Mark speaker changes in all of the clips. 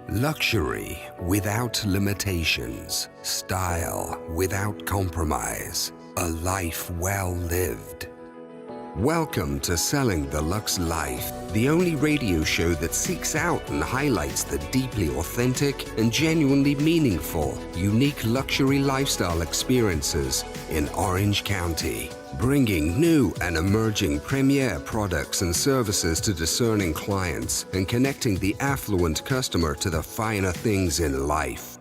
Speaker 1: Luxury without limitations, style without compromise, a life well lived. Welcome to Selling the Luxe Life, the only radio show that seeks out and highlights the deeply authentic and genuinely meaningful, unique luxury lifestyle experiences in Orange County, bringing new and emerging premier products and services to discerning clients and connecting the affluent customer to the finer things in life.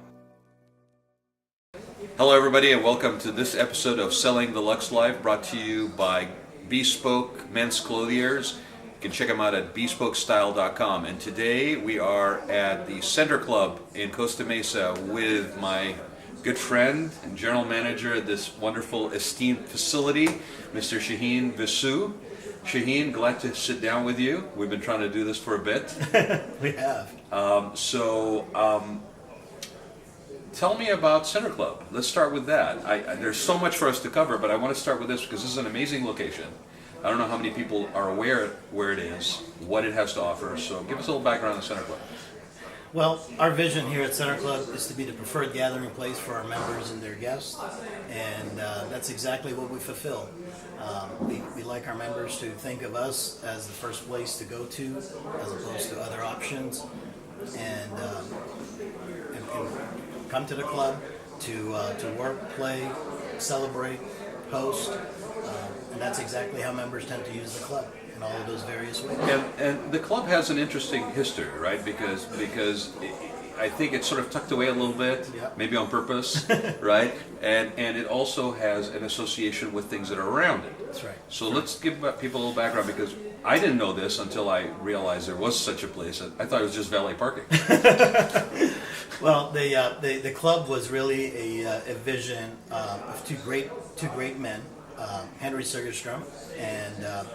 Speaker 2: Hello everybody and welcome to this episode of Selling the Luxe Life, brought to you by Bespoke Men's Clothiers. You can check them out at bespokestyle.com. And today we are at the Center Club in Costa Mesa with my good friend and general manager of this wonderful esteemed facility, Mr. Shahin Vosough. Shahin, glad to sit down with you. We've been trying to do this for a bit.
Speaker 3: We have.
Speaker 2: Tell me about Center Club. Let's start with that. There's so much for us to cover, but I want to start with this because this is an amazing location. I don't know how many people are aware where it is, what it has to offer, so give us a little background on Center Club.
Speaker 3: Well, our vision here at Center Club is to be the preferred gathering place for our members and their guests, and that's exactly what we fulfill. We like our members to think of us as the first place to go to, as opposed to other options, and come to the club to work, play, celebrate, host, and that's exactly how members tend to use the club in all of those various ways.
Speaker 2: And the club has an interesting history, right? Because I think it's sort of tucked away a little bit,
Speaker 3: Yep.
Speaker 2: maybe on purpose, right? And it also has an association with things that are around it.
Speaker 3: That's right.
Speaker 2: So let's give people a little background, because I didn't know this until I realized there was such a place. I thought it was just valet parking.
Speaker 3: Well, the club was really a vision of two great men, Henry Segerstrom and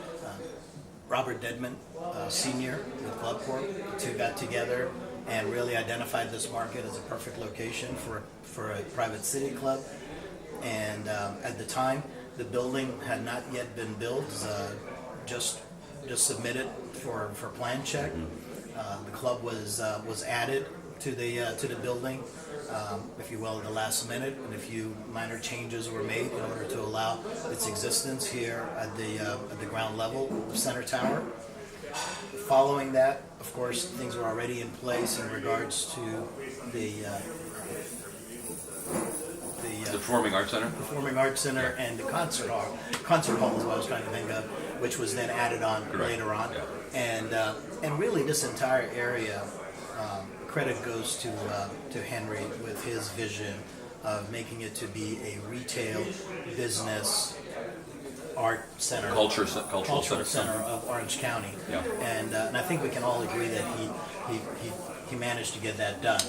Speaker 3: Robert Dedman Sr. with Club Corp. The two got together and really identified this market as a perfect location for a private city club. And at the time, the building had not yet been built, just submitted for plan check. The club was added to the building, if you will, at the last minute, and a few minor changes were made in order to allow its existence here at the ground level of Center Tower. Following that, of course, things were already in place in regards to the
Speaker 2: Performing Arts Center?
Speaker 3: Performing Arts Center and the concert hall. Concert hall is what I was trying to think of, which was then added on later on. Yeah. And really this entire area, credit goes to Henry with his vision of making it to be a retail, business, art center, cultural center of Orange County. Yeah. And I think we can all agree that he managed to get that done.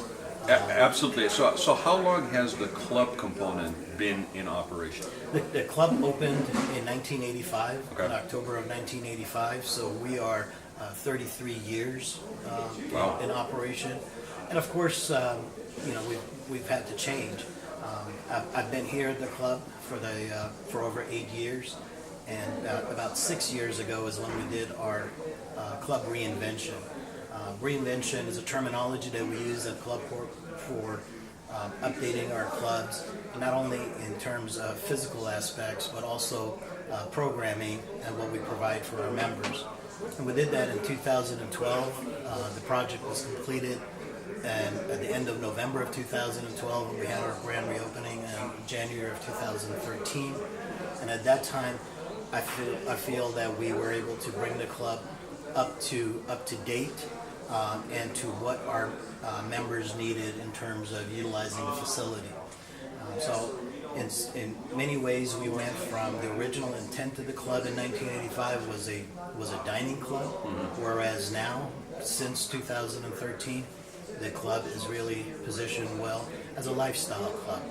Speaker 2: Absolutely. So how long has the club component been in operation?
Speaker 3: The club opened in 1985,
Speaker 2: Okay.
Speaker 3: in October of 1985. So we are 33 years
Speaker 2: Wow.
Speaker 3: in operation, and of course, we've had to change. I've been here at the club for over 8 years, and about 6 years ago is when we did our club reinvention. Reinvention is a terminology that we use at Club Corp for updating our clubs, not only in terms of physical aspects, but also programming and what we provide for our members. And we did that in 2012. The project was completed, and at the end of November of 2012, we had our grand reopening in January of 2013. And at that time, I feel that we were able to bring the club up to date and to what our members needed in terms of utilizing the facility. So in many ways, we went from the original intent of the club in 1985 was a dining club, whereas now, since 2013, the club is really positioned well as a lifestyle club.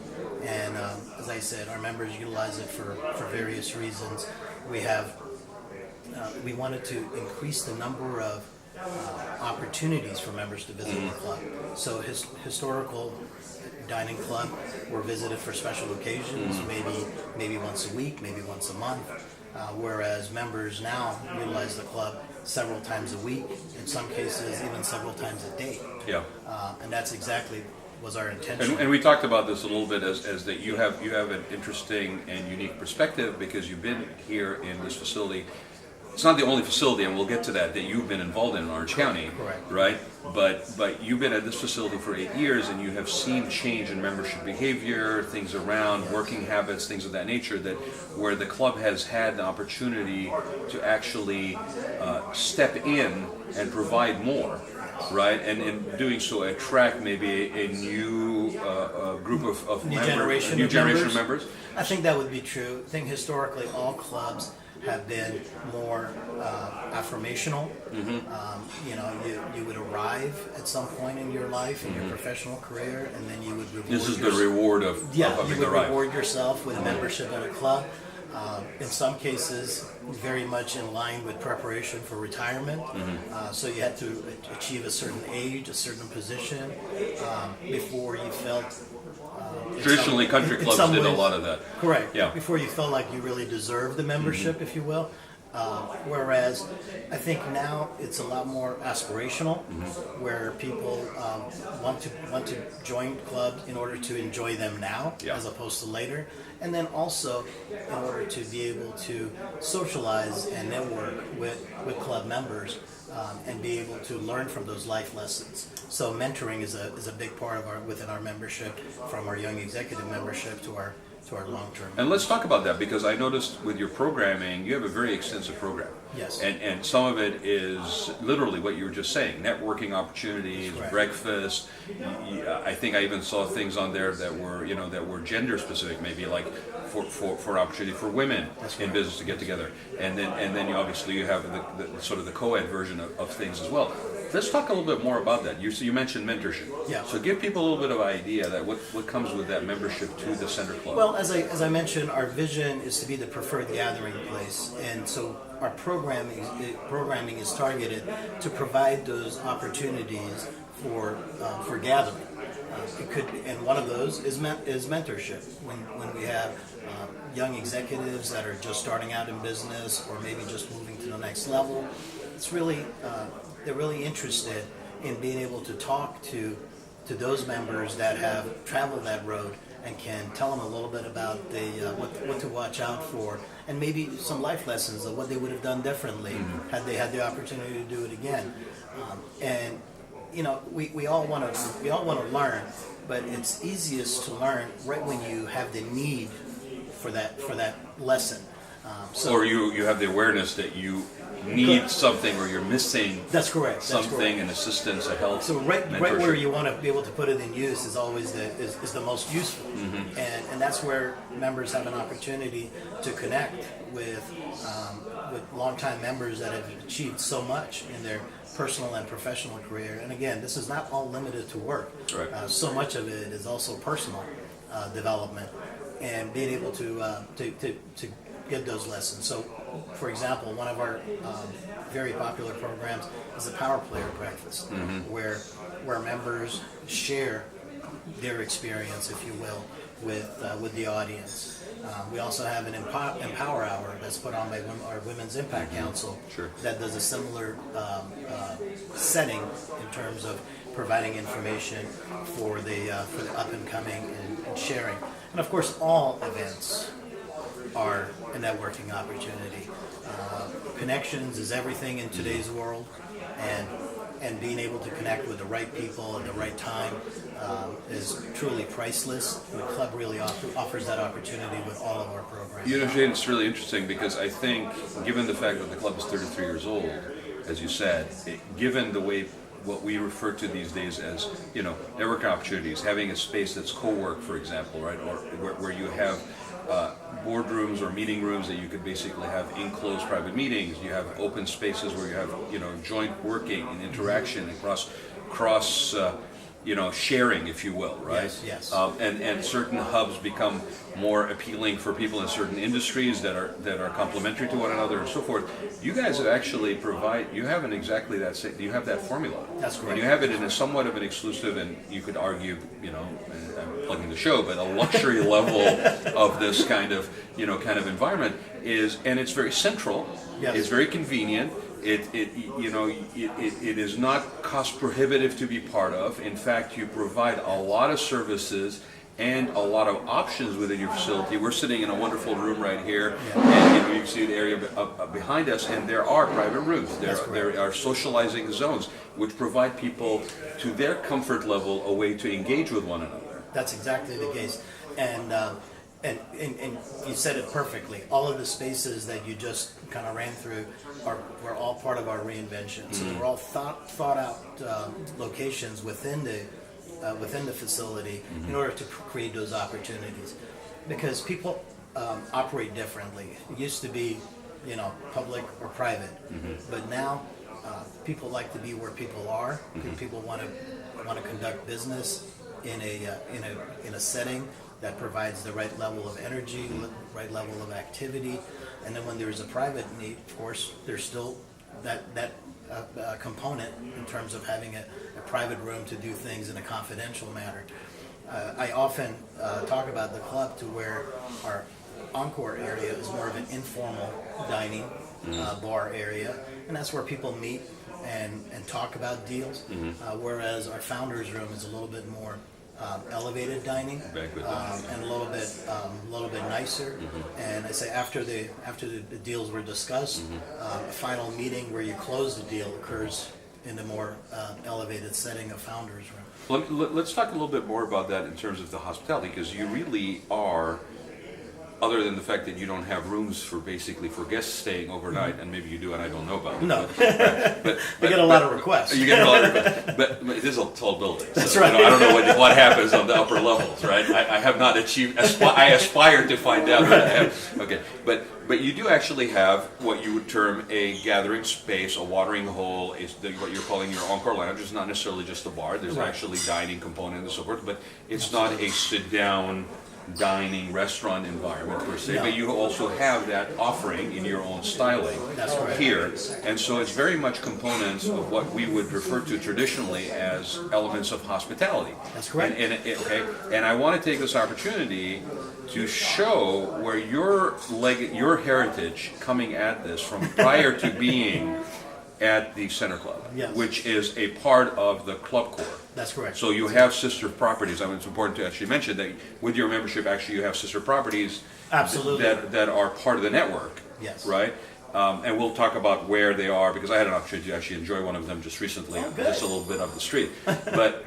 Speaker 3: And as I said, our members utilize it for various reasons. We wanted to increase the number of opportunities for members to visit the club. So historical dining club were visited for special occasions, maybe once a week, maybe once a month. whereas members now utilize the club several times a week, in some cases even several times a day.
Speaker 2: Yeah.
Speaker 3: And that's exactly was our intention.
Speaker 2: And we talked about this a little bit as that you have an interesting and unique perspective because you've been here in this facility. It's not the only facility, and we'll get to that you've been involved in Orange County,
Speaker 3: Correct.
Speaker 2: right? But you've been at this facility for 8 years, and you have seen change in membership behavior, things around, working habits, things of that nature, that where the club has had the opportunity to actually step in and provide more, right? And in doing so, attract maybe a new group of
Speaker 3: New
Speaker 2: members,
Speaker 3: generation
Speaker 2: of members.
Speaker 3: I think that would be true. I think historically all clubs have been more affirmational. You would arrive at some point in your life, in your professional career, and then you would reward
Speaker 2: This is the reward of
Speaker 3: you
Speaker 2: having
Speaker 3: would
Speaker 2: arrived.
Speaker 3: reward yourself with a membership at a club. In some cases, very much in line with preparation for retirement. So you had to achieve a certain age, a certain position, before you felt...
Speaker 2: Traditionally, country clubs did a lot of that.
Speaker 3: Correct.
Speaker 2: Yeah.
Speaker 3: Before you felt like you really deserved the membership, if you will. Whereas I think now it's a lot more aspirational, where people want to join clubs in order to enjoy them now,
Speaker 2: Yeah.
Speaker 3: as opposed to later, and then also in order to be able to socialize and network with club members. And be able to learn from those life lessons. So mentoring is a big part of within our membership, from our young executive membership to our long-term.
Speaker 2: And let's talk about that, because I noticed with your programming, you have a very extensive program.
Speaker 3: Yes.
Speaker 2: And some of it is literally what you were just saying, networking opportunities,
Speaker 3: Correct.
Speaker 2: breakfast. I think I even saw things on there that were gender specific, maybe like for opportunity for women in business to get together. And then you have the sort of the co-ed version of things as well. Let's talk a little bit more about that. You mentioned mentorship.
Speaker 3: Yeah.
Speaker 2: So give people a little bit of idea that what comes with that membership to the Center Club.
Speaker 3: Well, as I mentioned, our vision is to be the preferred gathering place, and so our programming is targeted to provide those opportunities for gathering. And one of those is mentorship. When we have young executives that are just starting out in business, or maybe just moving to the next level, it's really they're really interested in being able to talk to those members that have traveled that road and can tell them a little bit about what to watch out for, and maybe some life lessons of what they would have done differently had they had the opportunity to do it again. And we all want to learn, but it's easiest to learn right when you have the need for that lesson.
Speaker 2: Or you have the awareness that you need something, or you're missing
Speaker 3: That's correct.
Speaker 2: something, an assistance, a help.
Speaker 3: So right
Speaker 2: mentorship.
Speaker 3: where you want to be able to put it in use is always the most useful, and that's where members have an opportunity to connect with longtime members that have achieved so much in their personal and professional career. And again, this is not all limited to work.
Speaker 2: Right.
Speaker 3: So much of it is also personal development, and being able to get those lessons. So, for example, one of our very popular programs is the Power Player Breakfast, where members share their experience, if you will, with the audience. We also have an Empower Hour that's put on by our Women's Impact Council that does a similar setting in terms of providing information for the up and coming and sharing. And of course, all events are a networking opportunity. Connections is everything in today's world, and being able to connect with the right people at the right time is truly priceless. And the club really offers that opportunity with all of our programs.
Speaker 2: Shahin, it's really interesting because I think, given the fact that the club is 33 years old, as you said, given the way what we refer to these days as, network opportunities, having a space that's co-work, for example, right, or where you have boardrooms or meeting rooms that you could basically have enclosed private meetings. You have open spaces where you have, joint working and interaction across sharing, if you will, right?
Speaker 3: Yes.
Speaker 2: And certain hubs become more appealing for people in certain industries that are complementary to one another and so forth. You guys have actually you haven't exactly that same, you have that formula.
Speaker 3: That's correct.
Speaker 2: And you have it in a somewhat of an exclusive, and you could argue, and I'm plugging the show, but a luxury level of this kind of environment and it's very central.
Speaker 3: Yes.
Speaker 2: It's very convenient. It is not cost prohibitive to be part of. In fact, you provide a lot of services and a lot of options within your facility. We're sitting in a wonderful room right here, and you can see the area behind us, and there are private rooms. There are socializing zones, which provide people, to their comfort level, a way to engage with one another.
Speaker 3: That's exactly the case, and you said it perfectly. All of the spaces that you just kind of ran through were all part of our reinvention. So they were all thought out locations within the facility in order to create those opportunities, because people operate differently. It used to be, public or private, but now people like to be where people are. People want to conduct business in a setting that provides the right level of energy, right level of activity, and then when there's a private need, of course, there's still that component in terms of having a private room to do things in a confidential manner. I often talk about the club to where our encore area is more of an informal dining bar area, and that's where people meet and talk about deals, whereas our founders room is a little bit more elevated dining, and a little bit nicer. And I say after the deals were discussed, a final meeting where you close the deal occurs in the more elevated setting of founders room.
Speaker 2: Let's talk a little bit more about that in terms of the hospitality, because you really are, other than the fact that you don't have rooms for guests staying overnight, and maybe you do and I don't know about it.
Speaker 3: No.
Speaker 2: But
Speaker 3: We get a lot of requests.
Speaker 2: You get a lot of requests. But it is a tall building. So,
Speaker 3: That's right.
Speaker 2: I don't know what happens on the upper levels, right? I have not achieved, I aspire to find out what I have. Okay. But you do actually have what you would term a gathering space, a watering hole, what you're calling your encore lounge. It's not necessarily just a bar. There's actually dining component and so forth, but it's not a sit-down dining restaurant environment per se, but you also have that offering in your own styling here, and so it's very much components of what we would refer to traditionally as elements of hospitality.
Speaker 3: That's correct.
Speaker 2: And I want to take this opportunity to show where your heritage coming at this from prior to being at the Center Club, which is a part of the club core.
Speaker 3: That's correct.
Speaker 2: So you have sister properties. I mean, it's important to actually mention that with your membership, actually, you have sister properties.
Speaker 3: Absolutely.
Speaker 2: that are part of the network.
Speaker 3: Yes.
Speaker 2: Right? And we'll talk about where they are, because I had an opportunity to actually enjoy one of them just recently, just a little bit up the street. But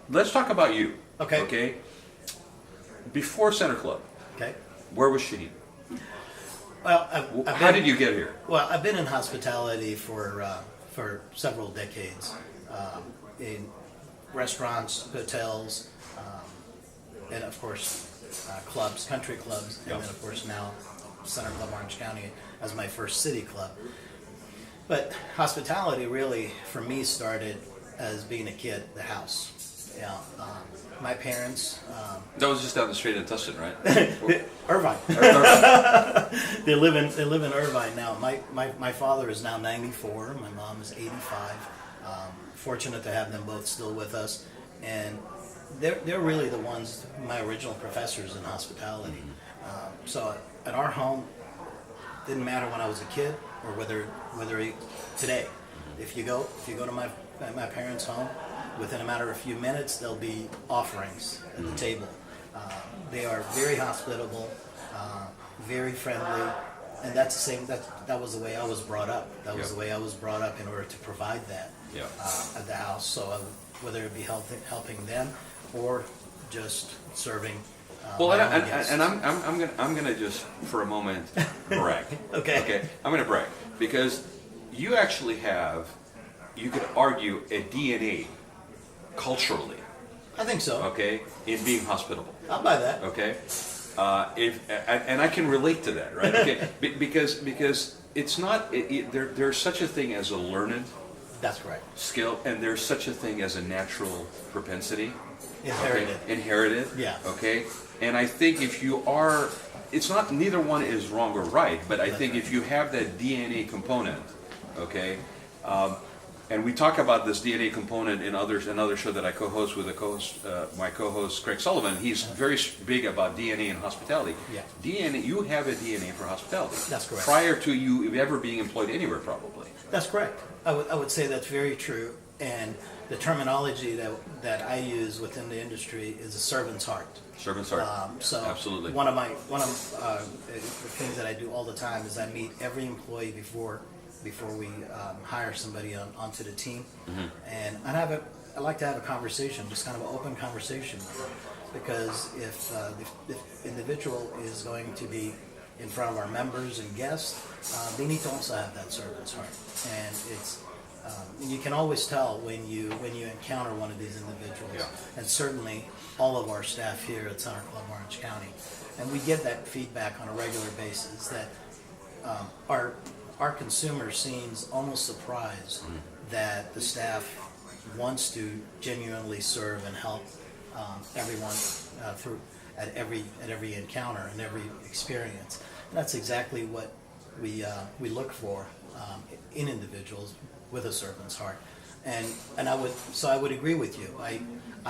Speaker 2: let's talk about you.
Speaker 3: Okay.
Speaker 2: Okay? Before Center Club,
Speaker 3: Okay.
Speaker 2: where was Shahin?
Speaker 3: Well,
Speaker 2: How did you get here?
Speaker 3: Well, I've been in hospitality for several decades, in restaurants, hotels, and of course clubs, country clubs, and then of course now Center Club Orange County as my first city club. But hospitality really, for me, started as being a kid, the house. My parents.
Speaker 2: That was just down the street in Tustin, right?
Speaker 3: Irvine. They live in Irvine now. My father is now 94. My mom is 85. Fortunate to have them both still with us, and they're really the ones, my original professors in hospitality. So at our home, didn't matter when I was a kid or whether today. If you go to my parents' home, within a matter of a few minutes, there'll be offerings at the table. They are very hospitable, very friendly, and that's the same. That was the way I was brought up. That was the way I was brought up in order to provide that at the house. So whether it be helping them or just serving.
Speaker 2: Well, I'm gonna just for a moment brag. Okay. I'm gonna brag because you actually have, you could argue, a DNA culturally.
Speaker 3: I think so.
Speaker 2: Okay, in being hospitable.
Speaker 3: I'll buy that.
Speaker 2: Okay, and I can relate to that, right? Okay, because it's not there's such a thing as a learned
Speaker 3: That's correct.
Speaker 2: skill, and there's such a thing as a natural propensity.
Speaker 3: Inherited.
Speaker 2: Okay? Inherited.
Speaker 3: Yeah.
Speaker 2: Okay. And I think if you are, it's not, neither one is wrong or right, but I think if you have that DNA component, okay, and we talk about this DNA component in another show that I co-host with my co-host Craig Sullivan. He's very big about DNA and hospitality.
Speaker 3: Yeah.
Speaker 2: DNA, you have a DNA for hospitality.
Speaker 3: That's correct.
Speaker 2: Prior to you ever being employed anywhere, probably.
Speaker 3: That's correct. I would say that's very true. And the terminology that I use within the industry is a servant's heart.
Speaker 2: Servant's heart.
Speaker 3: So
Speaker 2: absolutely.
Speaker 3: One of the things that I do all the time is I meet every employee before we hire somebody onto the team, and I like to have a conversation, just kind of an open conversation, because if the individual is going to be in front of our members and guests, they need to also have that servant's heart, and it's. You can always tell when you encounter one of these individuals, and certainly all of our staff here at Center Club Orange County, and we get that feedback on a regular basis that our consumer seems almost surprised that the staff wants to genuinely serve and help everyone through at every encounter and every experience. And that's exactly what we look for in individuals with a servant's heart, and I would agree with you. I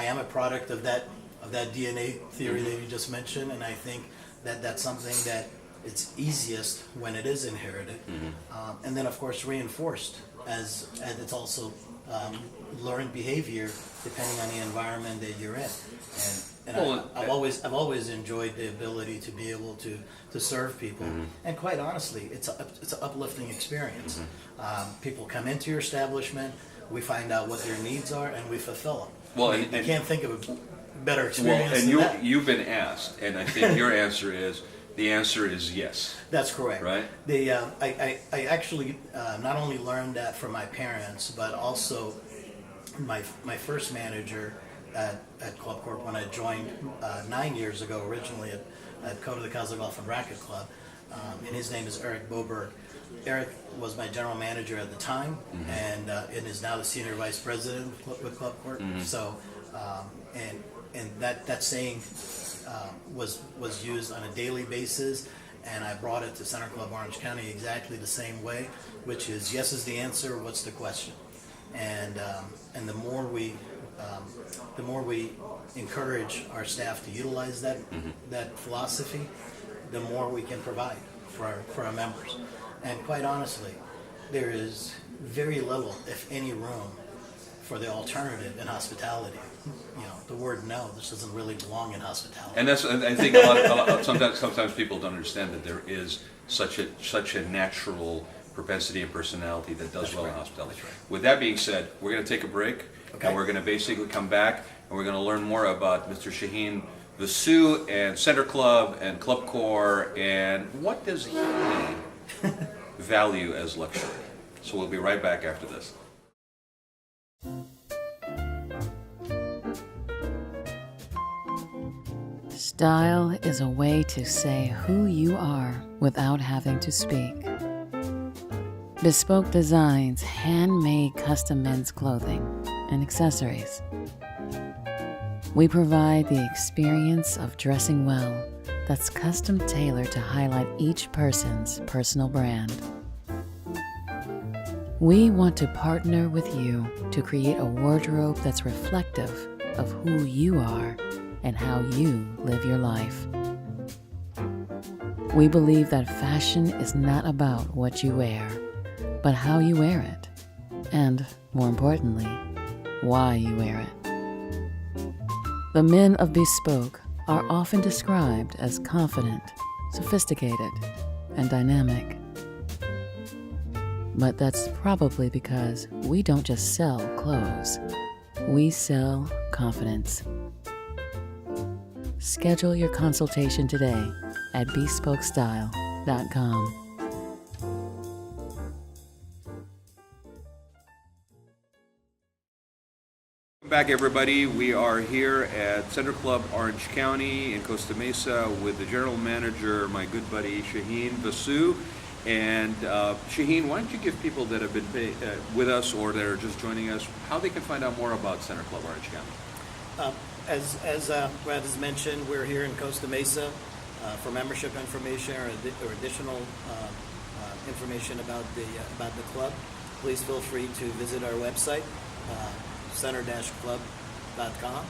Speaker 3: am a product of that DNA theory that you just mentioned, and I think that that's something that it's easiest when it is inherited, and then of course reinforced as it's also learned behavior depending on the environment that you're in. And I've always enjoyed the ability to be able to serve people, and quite honestly, it's an uplifting experience. People come into your establishment, we find out what their needs are, and we fulfill them. Well, you can't think of a better experience than that.
Speaker 2: You've been asked, and I think your answer is. The answer is yes.
Speaker 3: That's correct.
Speaker 2: Right?
Speaker 3: I actually not only learned that from my parents, but also my first manager at Club Corp when I joined 9 years ago, originally at Coda the Casa Golf and Racket Club, and his name is Eric Boberg. Eric was my general manager at the time, and is now the senior vice president with Club Corp. So, and that saying was used on a daily basis, and I brought it to Center Club Orange County exactly the same way, which is yes is the answer, what's the question? And the more we encourage our staff to utilize that philosophy, the more we can provide for our members. And quite honestly, there is very little, if any, room for the alternative in hospitality. The word no, this doesn't really belong in hospitality. And
Speaker 2: I think a lot sometimes people don't understand that there is such a natural propensity and personality that does well in hospitality. Right. With that being said, we're going to take a break, and we're going to basically come back, and we're going to learn more about Mr. Shahin Vosough and Center Club and Club Corps, and what does he value as luxury. So we'll be right back after this.
Speaker 4: Style is a way to say who you are without having to speak. Bespoke designs, handmade custom men's clothing, and accessories. We provide the experience of dressing well that's custom tailored to highlight each person's personal brand. We want to partner with you to create a wardrobe that's reflective of who you are and how you live your life. We believe that fashion is not about what you wear, but how you wear it, and, more importantly, why you wear it. The men of Bespoke are often described as confident, sophisticated, and dynamic. But that's probably because we don't just sell clothes, we sell confidence. Schedule your consultation today at bespokestyle.com.
Speaker 2: Welcome back, everybody. We are here at Center Club Orange County in Costa Mesa with the general manager, my good buddy Shahin Vosough. And Shahin, why don't you give people that have been with us or that are just joining us how they can find out more about Center Club Orange County?
Speaker 3: As Brad has mentioned, we're here in Costa Mesa for membership information or additional information about the club. Please feel free to visit our website, center-club.com,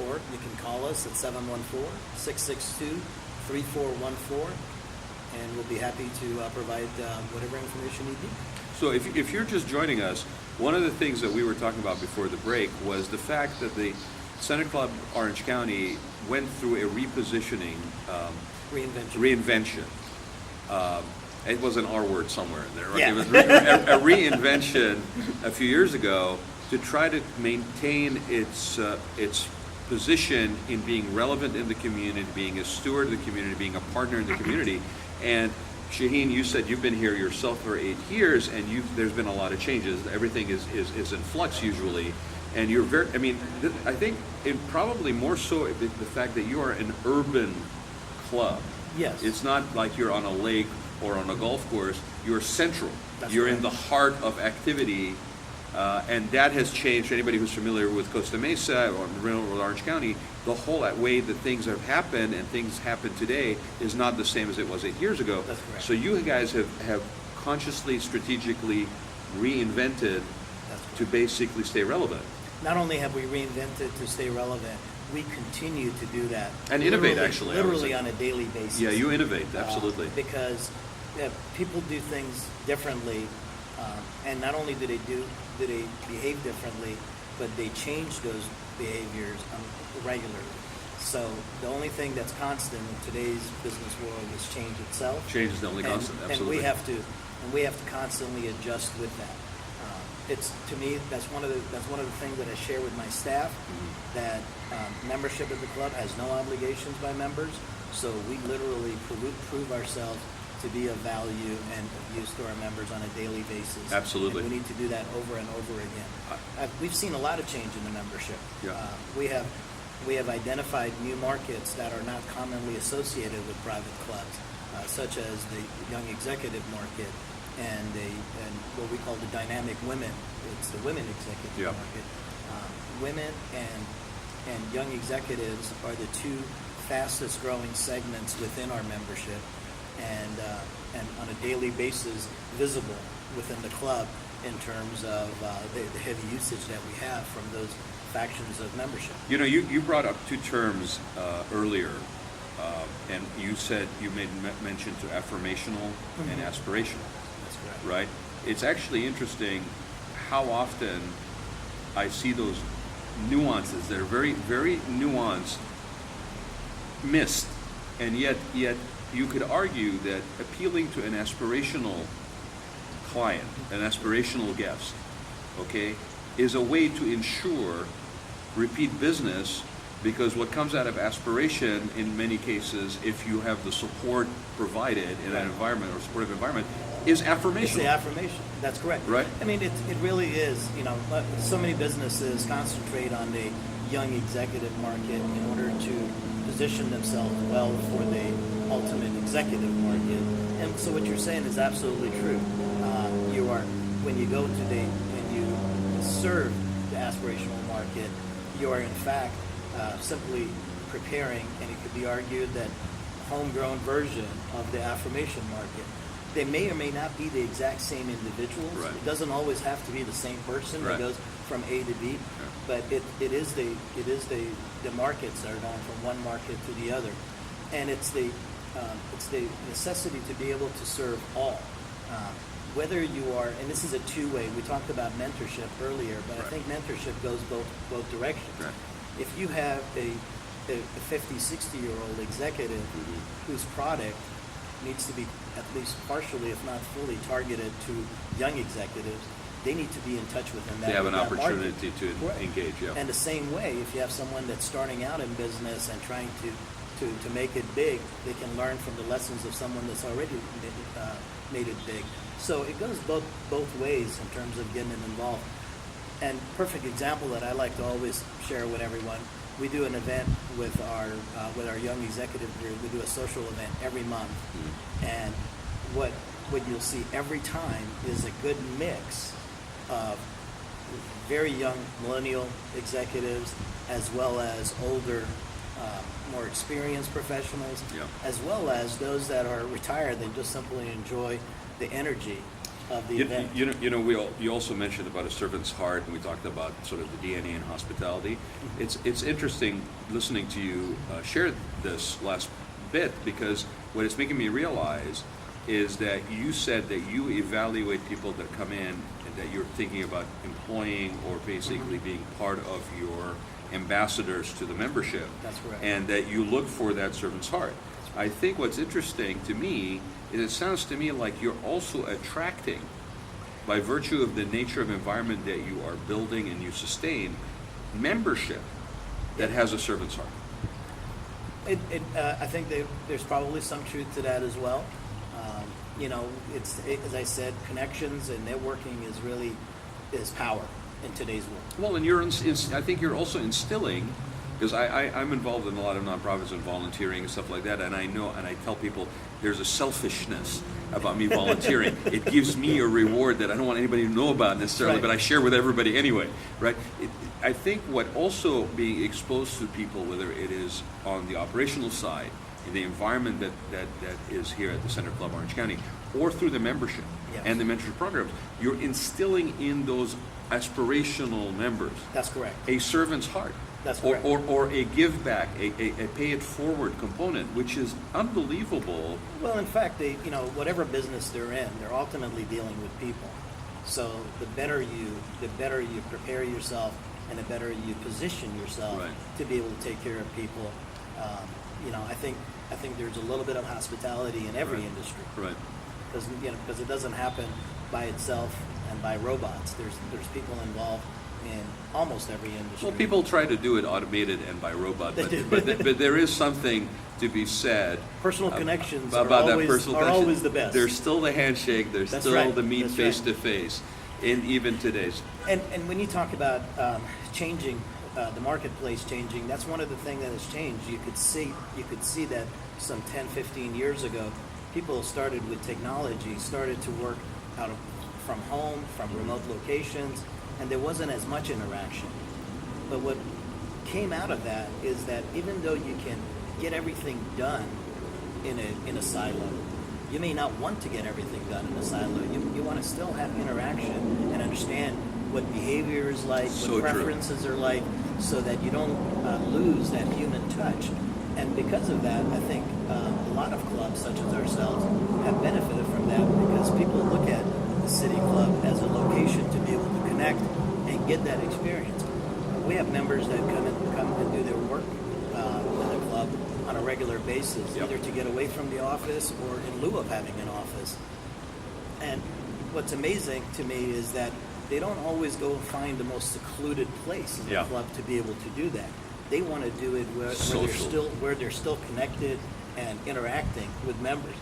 Speaker 3: or you can call us at 714-662-3414, and we'll be happy to provide whatever information you need.
Speaker 2: So if you're just joining us, one of the things that we were talking about before the break was the fact that the Center Club Orange County went through a repositioning, reinvention. It was an R word somewhere in there, right?
Speaker 3: Yeah.
Speaker 2: It was a reinvention a few years ago to try to maintain its position in being relevant in the community, being a steward of the community, being a partner in the community. And Shahin, you said you've been here yourself for 8 years, and there's been a lot of changes. Everything is in flux usually, and you're very. I mean, I think it probably more so the fact that you are an urban club.
Speaker 3: Yes.
Speaker 2: It's not like you're on a lake or on a golf course. You're central.
Speaker 3: That's
Speaker 2: you're
Speaker 3: correct.
Speaker 2: in the heart of activity. And that has changed. Anybody who's familiar with Costa Mesa or Orange County, the whole way that things have happened and things happen today is not the same as it was 8 years ago.
Speaker 3: That's correct.
Speaker 2: So you guys have consciously, strategically reinvented to basically stay relevant.
Speaker 3: Not only have we reinvented to stay relevant, we continue to do that.
Speaker 2: And innovate, actually, I would
Speaker 3: Literally
Speaker 2: say.
Speaker 3: on a daily basis.
Speaker 2: Yeah, you innovate, absolutely.
Speaker 3: Because people do things differently, and not only do they behave differently, but they change those behaviors regularly. So the only thing that's constant in today's business world is change itself.
Speaker 2: Change is the only constant, absolutely.
Speaker 3: And we have to constantly adjust with that. It's, to me, that's one of the things that I share with my staff. That membership at the club has no obligations by members, so we literally prove ourselves to be of value and of use to our members on a daily basis.
Speaker 2: Absolutely.
Speaker 3: And we need to do that over and over again. We've seen a lot of change in the membership.
Speaker 2: Yeah.
Speaker 3: We have identified new markets that are not commonly associated with private clubs, such as the young executive market and what we call the dynamic women. It's the women executive market. Women and young executives are the two fastest growing segments within our membership, and on a daily basis visible within the club in terms of the heavy usage that we have from those factions of membership.
Speaker 2: You know, you brought up two terms earlier, and you said you made mention to affirmational and aspirational.
Speaker 3: That's correct.
Speaker 2: Right? It's actually interesting how often I see those nuances that are very, very nuanced missed, and yet you could argue that appealing to an aspirational client, an aspirational guest, okay, is a way to ensure repeat business, because what comes out of aspiration in many cases, if you have the support provided in an environment or supportive environment, is affirmational.
Speaker 3: It's the affirmation. That's correct.
Speaker 2: Right.
Speaker 3: I mean, it really is. You know, so many businesses concentrate on the young executive market in order to position themselves well for the ultimate executive market. And so what you're saying is absolutely true. When you serve the aspirational market, you are in fact simply preparing, and it could be argued that homegrown version of the affirmation market. They may or may not be the exact same individuals.
Speaker 2: Right.
Speaker 3: It doesn't always have to be the same person
Speaker 2: Right.
Speaker 3: that goes from A to B, but it is the markets that are going from one market to the other, and it's the necessity to be able to serve all. Whether you are, and this is a two-way. We talked about mentorship earlier, but I think mentorship goes both directions.
Speaker 2: Right.
Speaker 3: If you have a 50, 60-year-old executive whose product needs to be at least partially, if not fully, targeted to young executives, they need to be in touch with them.
Speaker 2: They have an
Speaker 3: that
Speaker 2: opportunity
Speaker 3: market.
Speaker 2: to engage, yeah.
Speaker 3: And the same way, if you have someone that's starting out in business and trying to make it big, they can learn from the lessons of someone that's already made it big. So it goes both ways in terms of getting them involved. And perfect example that I like to always share with everyone, we do an event with our young executive group. We do a social event every month, and what what you'll see every time is a good mix of very young millennial executives, as well as older, more experienced professionals,
Speaker 2: Yeah.
Speaker 3: as well as those that are retired that just simply enjoy the energy of the event.
Speaker 2: You also mentioned about a servant's heart, and we talked about sort of the DNA in hospitality. It's interesting listening to you share this last bit, because what it's making me realize is that you said that you evaluate people that come in and that you're thinking about employing or basically being part of your ambassadors to the membership.
Speaker 3: That's correct.
Speaker 2: And that you look for that servant's heart. I think what's interesting to me is it sounds to me like you're also attracting, by virtue of the nature of environment that you are building and you sustain, membership that has a servant's heart.
Speaker 3: I think there's probably some truth to that as well. As I said, connections and networking is power in today's world.
Speaker 2: Well, and I think you're also instilling, because I'm involved in a lot of nonprofits and volunteering and stuff like that, and I know, and I tell people there's a selfishness about me volunteering. It gives me a reward that I don't want anybody to know about necessarily,
Speaker 3: Right.
Speaker 2: but I share with everybody anyway, right? I think what also being exposed to people, whether it is on the operational side, in the environment that is here at the Center Club Orange County, or through the membership
Speaker 3: Yes.
Speaker 2: and the mentorship programs, you're instilling in those aspirational members
Speaker 3: That's correct.
Speaker 2: a servant's heart.
Speaker 3: That's
Speaker 2: or,
Speaker 3: correct.
Speaker 2: or a give back, a pay it forward component, which is unbelievable.
Speaker 3: Well, in fact, whatever business they're in, they're ultimately dealing with people. So the better you prepare yourself, and the better you position yourself
Speaker 2: Right.
Speaker 3: to be able to take care of people. I think there's a little bit of hospitality in every
Speaker 2: Right.
Speaker 3: industry,
Speaker 2: Right.
Speaker 3: because it doesn't happen by itself and by robots. There's people involved in almost every industry.
Speaker 2: Well, people try to do it automated and by robot,
Speaker 3: They do.
Speaker 2: but there is something to be said
Speaker 3: Personal connections
Speaker 2: about
Speaker 3: are
Speaker 2: that
Speaker 3: always,
Speaker 2: personal
Speaker 3: are
Speaker 2: connection.
Speaker 3: always the best.
Speaker 2: There's still the handshake. There's
Speaker 3: That's
Speaker 2: still
Speaker 3: right.
Speaker 2: the meet
Speaker 3: That's
Speaker 2: face
Speaker 3: right.
Speaker 2: to face, in even today's.
Speaker 3: And when you talk about changing, the marketplace changing, that's one of the things that has changed. You could see that some 10, 15 years ago, people started with technology, started to work from home, from remote locations, and there wasn't as much interaction. But what came out of that is that even though you can get everything done in a silo, you may not want to get everything done in a silo. You want to still have interaction and understand what behavior is like,
Speaker 2: So
Speaker 3: what
Speaker 2: true.
Speaker 3: preferences are like, so that you don't lose that human touch. And because of that, I think a lot of clubs such as ourselves have benefited from that, because people look at the City Club as a location to be able to connect and get that experience. We have members that come and do their work in the club on a regular basis,
Speaker 2: Yep.
Speaker 3: either to get away from the office or in lieu of having an office. And what's amazing to me is that they don't always go and find the most secluded place in the
Speaker 2: Yeah.
Speaker 3: club to be able to do that. They want to do it
Speaker 2: Social.
Speaker 3: where they're still connected and interacting with members.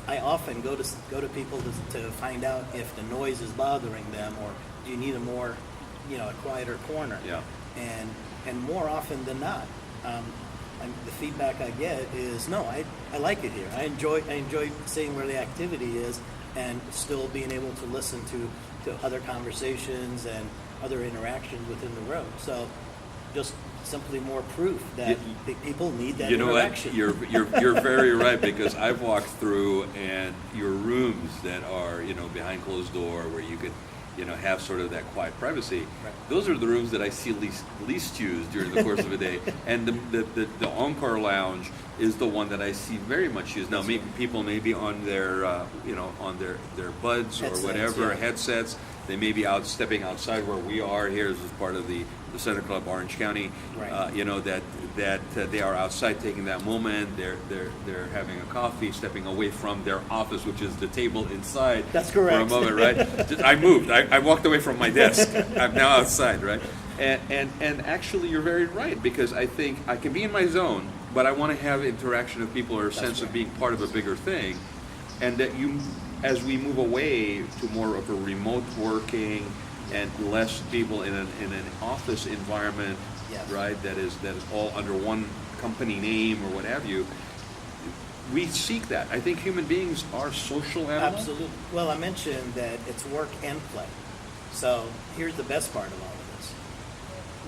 Speaker 3: I often go to people to find out if the noise is bothering them, or do you need a quieter corner.
Speaker 2: Yeah.
Speaker 3: And more often than not, and the feedback I get is, no, I like it here. I enjoy seeing where the activity is, and still being able to listen to other conversations and other interactions within the room. So just simply more proof that people need that
Speaker 2: You know
Speaker 3: interaction.
Speaker 2: what? You're very right, because I've walked through and your rooms that are behind closed door where you could have sort of that quiet privacy.
Speaker 3: Right.
Speaker 2: Those are the rooms that I see least used during the course of a day. And the Encore Lounge is the one that I see very much used. Now,
Speaker 3: That's
Speaker 2: maybe
Speaker 3: right.
Speaker 2: people may be on their on their buds
Speaker 3: Headsets,
Speaker 2: or whatever
Speaker 3: yeah.
Speaker 2: headsets. They may be stepping outside where we are here as part of the Center Club Orange County.
Speaker 3: Right.
Speaker 2: That they are outside taking that moment. They're having a coffee, stepping away from their office, which is the table inside.
Speaker 3: That's correct.
Speaker 2: For a moment, right? I moved. I walked away from my desk. I'm now outside, right? And actually, you're very right, because I think I can be in my zone, but I want to have interaction with people, or a sense of
Speaker 3: right.
Speaker 2: being part of a bigger thing, and that as we move away to more of a remote working and less people in an office environment,
Speaker 3: Yes.
Speaker 2: right? That is all under one company name or what have you. we seek that. I think human beings are social animals.
Speaker 3: Absolutely. Well, I mentioned that it's work and play. So here's the best part of all of this.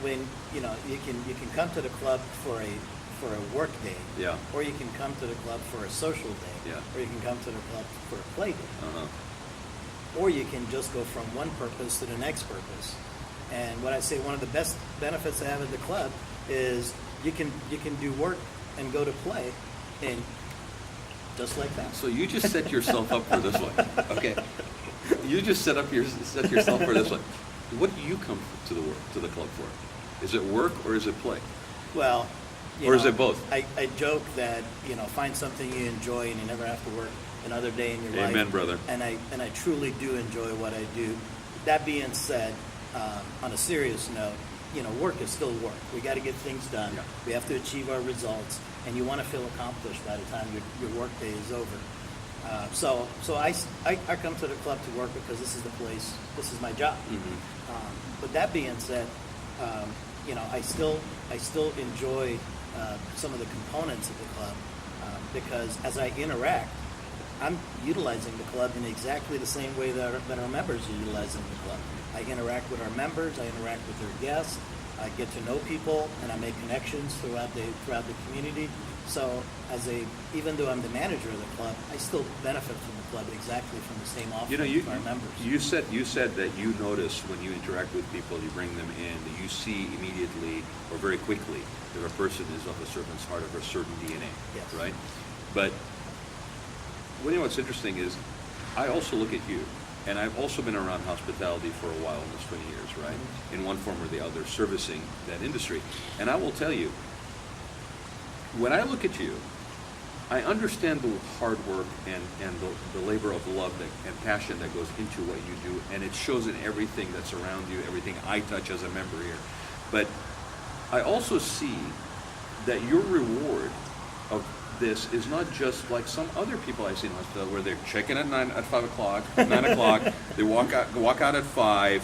Speaker 3: When you can come to the club for a work day,
Speaker 2: Yeah.
Speaker 3: or you can come to the club for a social day,
Speaker 2: Yeah.
Speaker 3: or you can come to the club for a play day,
Speaker 2: Uh-huh.
Speaker 3: or you can just go from one purpose to the next purpose. And what I say, one of the best benefits I have at the club is you can do work and go to play, and just like that.
Speaker 2: So you just set yourself up for this one. Okay. You just set yourself for this one. What do you come to the club for? Is it work or is it play?
Speaker 3: Well,
Speaker 2: Or is it both?
Speaker 3: I joke that find something you enjoy and you never have to work another day in your life.
Speaker 2: Amen, brother.
Speaker 3: And I truly do enjoy what I do. That being said, on a serious note, work is still work. We got to get things done.
Speaker 2: Yeah.
Speaker 3: We have to achieve our results, and you want to feel accomplished by the time your work day is over. So I come to the club to work because this is the place. This is my job. But that being said, I still enjoy some of the components of the club because as I interact, I'm utilizing the club in exactly the same way that our members are utilizing the club. I interact with our members, I interact with their guests, I get to know people, and I make connections throughout the community. So even though I'm the manager of the club, I still benefit from the club exactly from the same offering for our members.
Speaker 2: You said that you notice when you interact with people, you bring them in, that you see immediately or very quickly if a person is of a servant's heart, of a certain DNA,
Speaker 3: Yes.
Speaker 2: right? But what's interesting is I also look at you, and I've also been around hospitality for a while, almost 20 years, right? In one form or the other, servicing that industry. And I will tell you, when I look at you, I understand the hard work and the labor of love and passion that goes into what you do, and it shows in everything that's around you, everything I touch as a member here. But I also see that your reward of this is not just like some other people I see in hospital where they're checking at 5 o'clock, 9 o'clock, they walk out at 5.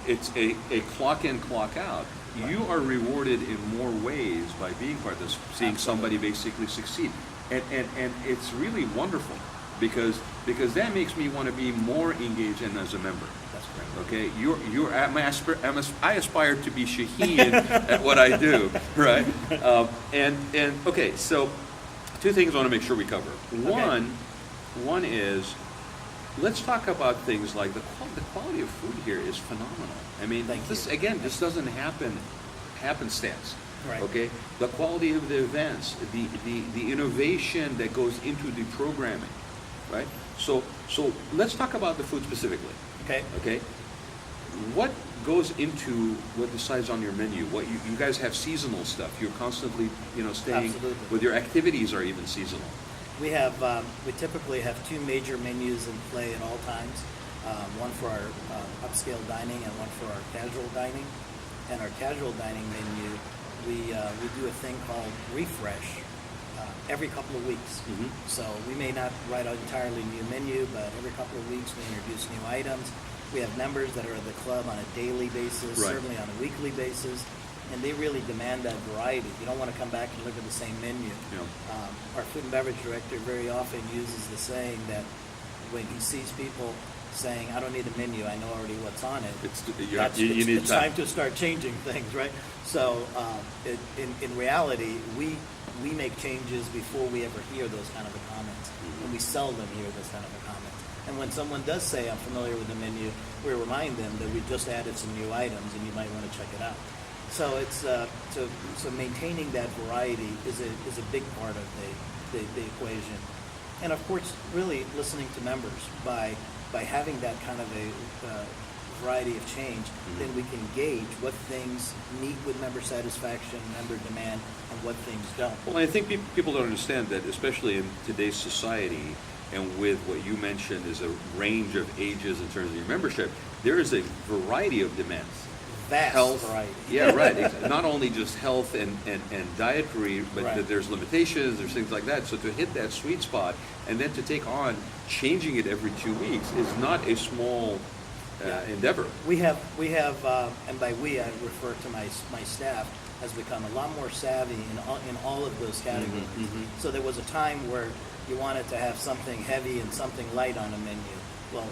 Speaker 2: It's a clock in, clock out. You are rewarded in more ways by being part of this, seeing somebody basically succeed. And it's really wonderful because that makes me want to be more engaged in as a member.
Speaker 3: That's great.
Speaker 2: Okay, I aspire to be Shahin at what I do, right? Okay, so two things I want to make sure we cover. One is, let's talk about things like the quality of food here is phenomenal. I mean, this doesn't happen happenstance.
Speaker 3: Right.
Speaker 2: Okay, the quality of the events, the innovation that goes into the programming, right? So let's talk about the food specifically. Okay. What goes into what decides on your menu? What you guys have seasonal stuff. You're constantly staying
Speaker 3: Absolutely.
Speaker 2: with your activities are even seasonal.
Speaker 3: We typically have two major menus in play at all times. One for our upscale dining and one for our casual dining. And our casual dining menu, we do a thing called refresh every couple of weeks.
Speaker 2: Mhm.
Speaker 3: So we may not write an entirely new menu, but every couple of weeks we introduce new items. We have members that are at the club on a daily basis,
Speaker 2: Right.
Speaker 3: certainly on a weekly basis, and they really demand that variety. You don't want to come back and look at the same menu.
Speaker 2: Yeah.
Speaker 3: Our food and beverage director very often uses the saying that when he sees people saying, "I don't need a menu, I know already what's on it," it's time to start changing things, right? So in reality, we make changes before we ever hear those kind of comments, and we seldom hear those kind of comments. And when someone does say, "I'm familiar with the menu," we remind them that we just added some new items and you might want to check it out. So it's so maintaining that variety is a big part of the equation, and of course, really listening to members by having that kind of a variety of change, then we can gauge what things meet with member satisfaction, member demand, and what things don't.
Speaker 2: Well, I think people don't understand that, especially in today's society, and with what you mentioned is a range of ages in terms of your membership, there is a variety of demands.
Speaker 3: Vast
Speaker 2: Health,
Speaker 3: variety.
Speaker 2: yeah, right. Not only just health and dietary, but
Speaker 3: Right.
Speaker 2: that there's limitations, there's things like that. So to hit that sweet spot and then to take on changing it every 2 weeks is not a small endeavor.
Speaker 3: We have, and by we I refer to my staff, has become a lot more savvy in all of those categories. So there was a time where you wanted to have something heavy and something light on a menu. Well,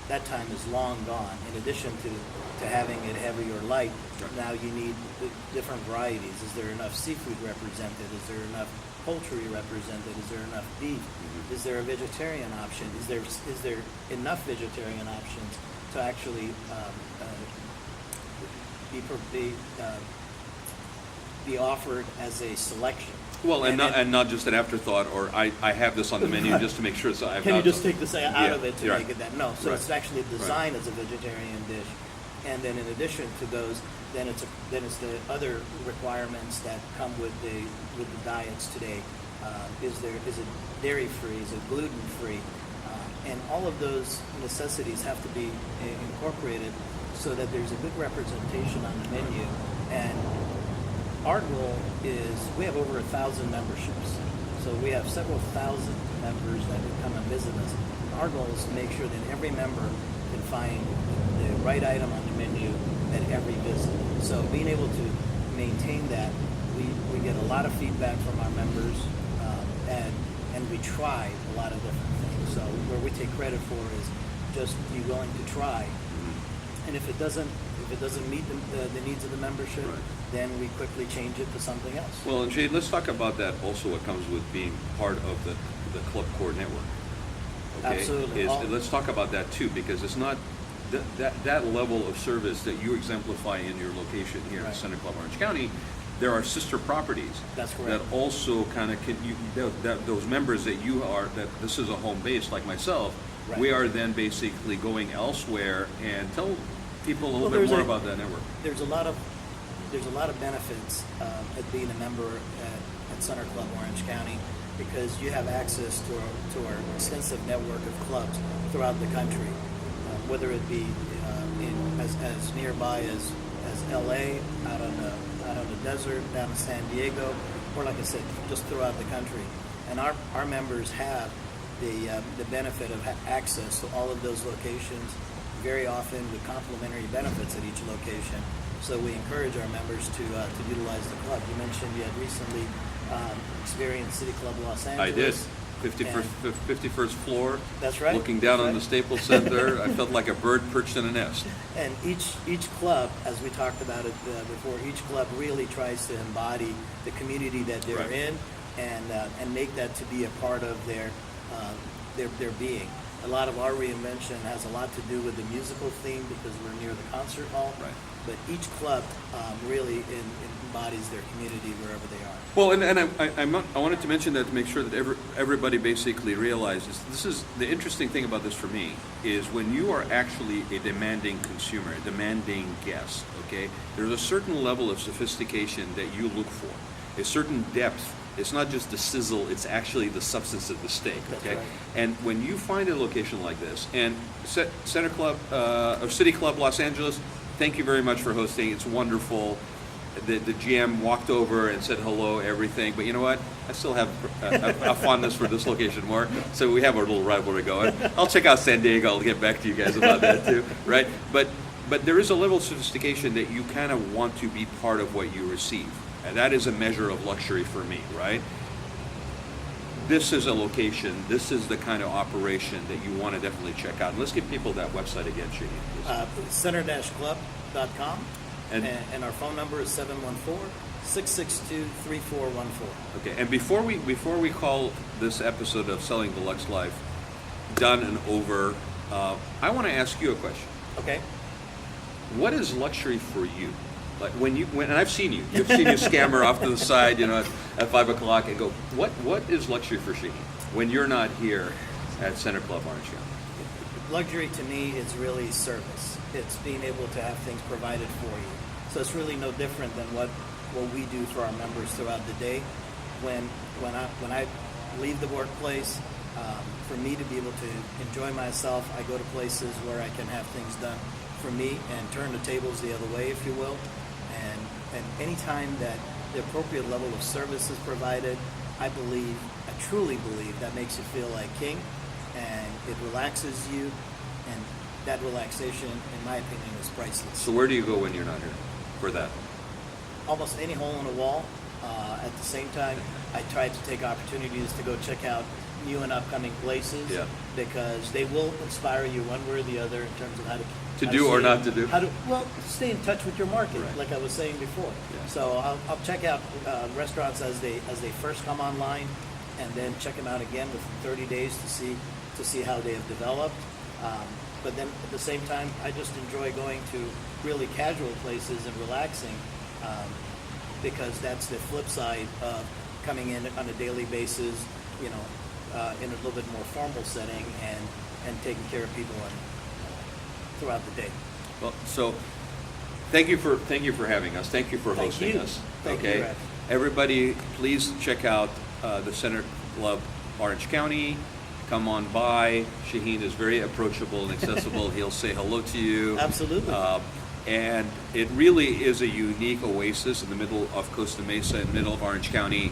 Speaker 3: that time is long gone. In addition to having it heavy or light, now you need different varieties. Is there enough seafood represented? Is there enough poultry represented? Is there enough beef? Is there a vegetarian option? Is there enough vegetarian options to actually be offered as a selection?
Speaker 2: Well, and not just an afterthought, or I have this on the menu just to make sure. So I've
Speaker 3: Can you
Speaker 2: got
Speaker 3: just take this out of it to
Speaker 2: right.
Speaker 3: make it that? No. So
Speaker 2: Right.
Speaker 3: it's actually designed as a vegetarian dish, and then in addition to those, then it's the other requirements that come with the diets today. Is it dairy free? Is it gluten free? And all of those necessities have to be incorporated so that there's a good representation on the menu. And our goal is we have over 1,000 memberships. So we have several thousand members that would come and visit us. Our goal is to make sure that every member can find the right item on the menu at every visit. So being able to maintain that, we get a lot of feedback from our members, and we try a lot of different things. So where we take credit for is just be willing to try. And if it doesn't meet the needs of the membership, then we quickly change it to something else.
Speaker 2: Well, and Jade, let's talk about that also. What comes with being part of the Club Core network? Okay?
Speaker 3: Absolutely.
Speaker 2: Let's talk about that too, because it's not that level of service that you exemplify in your location here in Center Club Orange County. There are sister properties.
Speaker 3: That's correct.
Speaker 2: That also kind of those members that this is a home base like myself.
Speaker 3: Right.
Speaker 2: We are then basically going elsewhere, and tell people a little bit more about that network.
Speaker 3: There's a lot of benefits at being a member at Center Club Orange County, because you have access to our extensive network of clubs throughout the country, whether it be as nearby as LA, out on the desert, down in San Diego, or like I said, just throughout the country. And our members have the benefit of access to all of those locations, very often with complimentary benefits at each location. So we encourage our members to utilize the club. You mentioned you had recently experienced City Club Los Angeles.
Speaker 2: I did. 51st floor.
Speaker 3: That's right.
Speaker 2: Looking down
Speaker 3: That's
Speaker 2: on
Speaker 3: right.
Speaker 2: the Staples Center, I felt like a bird perched in a nest.
Speaker 3: And each club, as we talked about it before, each club really tries to embody the community that they're
Speaker 2: Right.
Speaker 3: in, and make that to be a part of their being. A lot of our reinvention has a lot to do with the musical theme because we're near the concert hall.
Speaker 2: Right.
Speaker 3: But each club really embodies their community wherever they are.
Speaker 2: Well, and I wanted to mention that to make sure that everybody basically realizes this is the interesting thing about this for me is when you are actually a demanding consumer, a demanding guest. Okay, there's a certain level of sophistication that you look for, a certain depth. It's not just the sizzle, it's actually the substance of the steak,
Speaker 3: That's
Speaker 2: okay?
Speaker 3: right.
Speaker 2: And when you find a location like this, and Center Club, or City Club Los Angeles, thank you very much for hosting. It's wonderful. The GM walked over and said hello, everything. But you know what? I still have a fondness for this location more. So we have our little rivalry going. I'll check out San Diego. I'll get back to you guys about that too, right? But there is a level of sophistication that you kind of want to be part of what you receive. And that is a measure of luxury for me, right? This is a location, this is the kind of operation that you want to definitely check out. And let's give people that website again, Shahin.
Speaker 3: Center-club.com,
Speaker 2: And-
Speaker 3: and our phone number is 714-662-3414.
Speaker 2: Okay, and before we call this episode of Selling the Lux Life done and over, I want to ask you a question.
Speaker 3: Okay.
Speaker 2: What is luxury for you? Like and I've seen you. You've seen you scammer off to the side, at 5 o'clock and go, what is luxury for Shahin when you're not here at Center Club Orange County?
Speaker 3: Luxury to me is really service. It's being able to have things provided for you. So it's really no different than what we do for our members throughout the day. When I leave the workplace, for me to be able to enjoy myself, I go to places where I can have things done for me and turn the tables the other way, if you will. And any time that the appropriate level of service is provided, I truly believe that makes you feel like king, and it relaxes you, and that relaxation, in my opinion, is priceless.
Speaker 2: So where do you go when you're not here for that?
Speaker 3: Almost any hole in the wall. At the same time, I try to take opportunities to go check out new and upcoming places,
Speaker 2: Yeah.
Speaker 3: because they will inspire you one way or the other in terms of how to
Speaker 2: do or
Speaker 3: stay-
Speaker 2: not to do.
Speaker 3: Well, stay in touch with your market,
Speaker 2: Right.
Speaker 3: like I was saying before.
Speaker 2: Yeah.
Speaker 3: So I'll check out restaurants as they first come online, and then check them out again within 30 days to see how they have developed. But then at the same time, I just enjoy going to really casual places and relaxing, because that's the flip side of coming in on a daily basis, you know, in a little bit more formal setting and taking care of people throughout the day.
Speaker 2: Well, so thank you for having us. Thank you for
Speaker 3: Thank
Speaker 2: hosting
Speaker 3: you.
Speaker 2: us.
Speaker 3: Thank you,
Speaker 2: okay,
Speaker 3: Rev.
Speaker 2: everybody, please check out the Center Club Orange County. Come on by. Shahin is very approachable and accessible. He'll say hello to you.
Speaker 3: Absolutely.
Speaker 2: And it really is a unique oasis in the middle of Costa Mesa, in the middle of Orange County,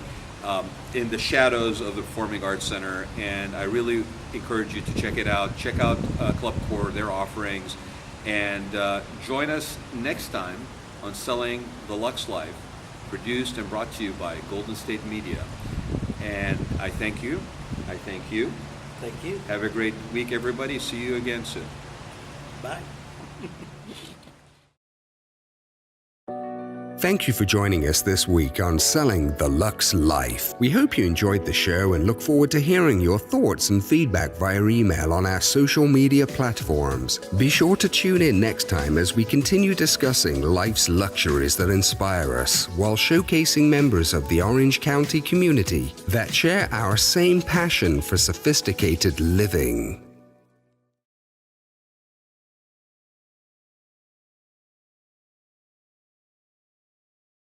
Speaker 2: in the shadows of the Performing Arts Center. And I really encourage you to check it out. Check out Club Core, their offerings, and join us next time on Selling the Luxe Life, produced and brought to you by Golden State Media. And I thank you. I thank you.
Speaker 3: Thank you.
Speaker 2: Have a great week, everybody. See you again soon.
Speaker 3: Bye.
Speaker 1: Thank you for joining us this week on Selling the Luxe Life. We hope you enjoyed the show and look forward to hearing your thoughts and feedback via email on our social media platforms. Be sure to tune in next time as we continue discussing life's luxuries that inspire us while showcasing members of the Orange County community that share our same passion for sophisticated living.